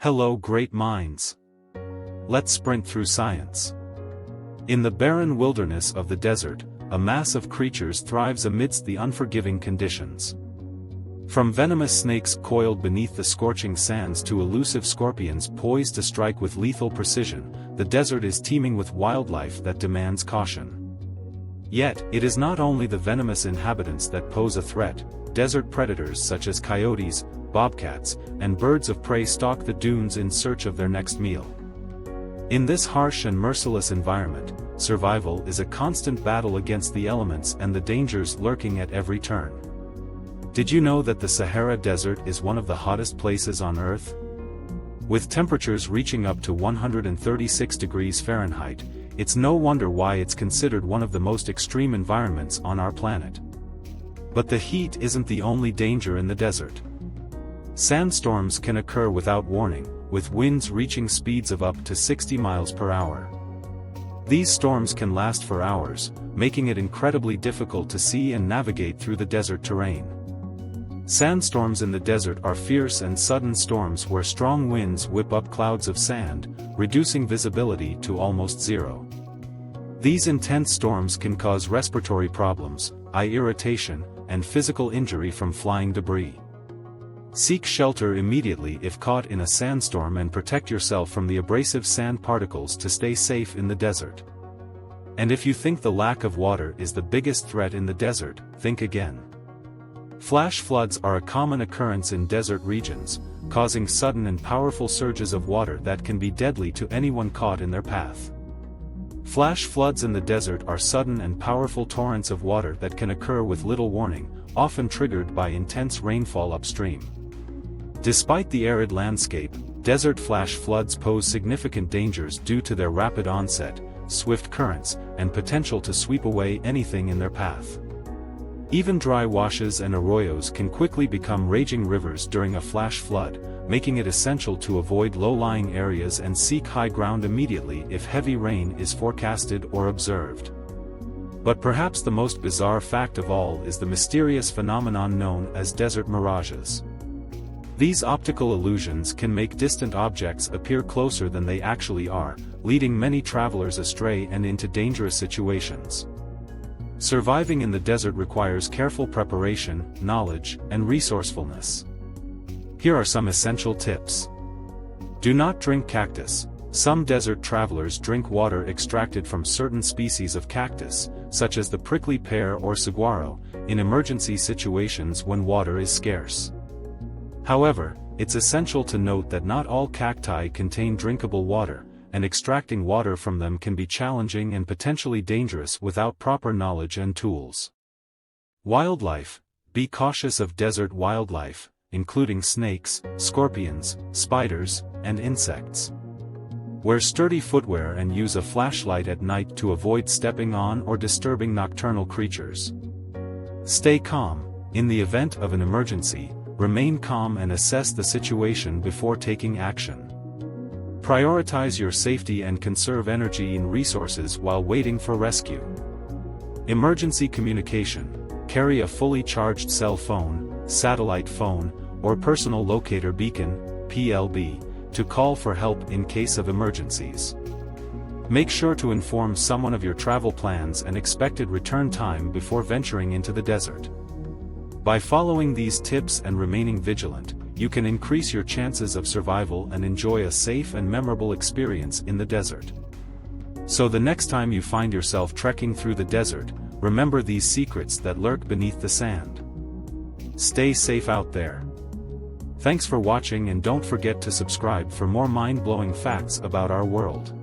Hello great minds. Let's sprint through science. In the barren wilderness of the desert, a mass of creatures thrives amidst the unforgiving conditions. From venomous snakes coiled beneath the scorching sands to elusive scorpions poised to strike with lethal precision, the desert is teeming with wildlife that demands caution. Yet, it is not only the venomous inhabitants that pose a threat. Desert predators such as coyotes, bobcats, and birds of prey stalk the dunes in search of their next meal. In this harsh and merciless environment, survival is a constant battle against the elements and the dangers lurking at every turn. Did you know that the Sahara Desert is one of the hottest places on Earth? With temperatures reaching up to 136 degrees Fahrenheit, it's no wonder why it's considered one of the most extreme environments on our planet. But the heat isn't the only danger in the desert. Sandstorms can occur without warning, with winds reaching speeds of up to 60 miles per hour. These storms can last for hours, making it incredibly difficult to see and navigate through the desert terrain. Sandstorms in the desert are fierce and sudden storms where strong winds whip up clouds of sand, reducing visibility to almost zero. These intense storms can cause respiratory problems, eye irritation, and physical injury from flying debris. Seek shelter immediately if caught in a sandstorm and protect yourself from the abrasive sand particles to stay safe in the desert. And if you think the lack of water is the biggest threat in the desert, think again. Flash floods are a common occurrence in desert regions, causing sudden and powerful surges of water that can be deadly to anyone caught in their path. Flash floods in the desert are sudden and powerful torrents of water that can occur with little warning, often triggered by intense rainfall upstream. Despite the arid landscape, desert flash floods pose significant dangers due to their rapid onset, swift currents, and potential to sweep away anything in their path. Even dry washes and arroyos can quickly become raging rivers during a flash flood, making it essential to avoid low-lying areas and seek high ground immediately if heavy rain is forecasted or observed. But perhaps the most bizarre fact of all is the mysterious phenomenon known as desert mirages. These optical illusions can make distant objects appear closer than they actually are, leading many travelers astray and into dangerous situations. Surviving in the desert requires careful preparation, knowledge, and resourcefulness. Here are some essential tips. Do not drink cactus. Some desert travelers drink water extracted from certain species of cactus, such as the prickly pear or saguaro, in emergency situations when water is scarce. However, it's essential to note that not all cacti contain drinkable water, and extracting water from them can be challenging and potentially dangerous without proper knowledge and tools. Wildlife. Be cautious of desert wildlife, including snakes, scorpions, spiders, and insects. Wear sturdy footwear and use a flashlight at night to avoid stepping on or disturbing nocturnal creatures. Stay calm. In the event of an emergency, remain calm and assess the situation before taking action. Prioritize your safety and conserve energy and resources while waiting for rescue. Emergency communication. Carry a fully charged cell phone, satellite phone, or personal locator beacon, PLB, to call for help in case of emergencies. Make sure to inform someone of your travel plans and expected return time before venturing into the desert. By following these tips and remaining vigilant, you can increase your chances of survival and enjoy a safe and memorable experience in the desert. So the next time you find yourself trekking through the desert, remember these secrets that lurk beneath the sand. Stay safe out there. Thanks for watching and don't forget to subscribe for more mind-blowing facts about our world.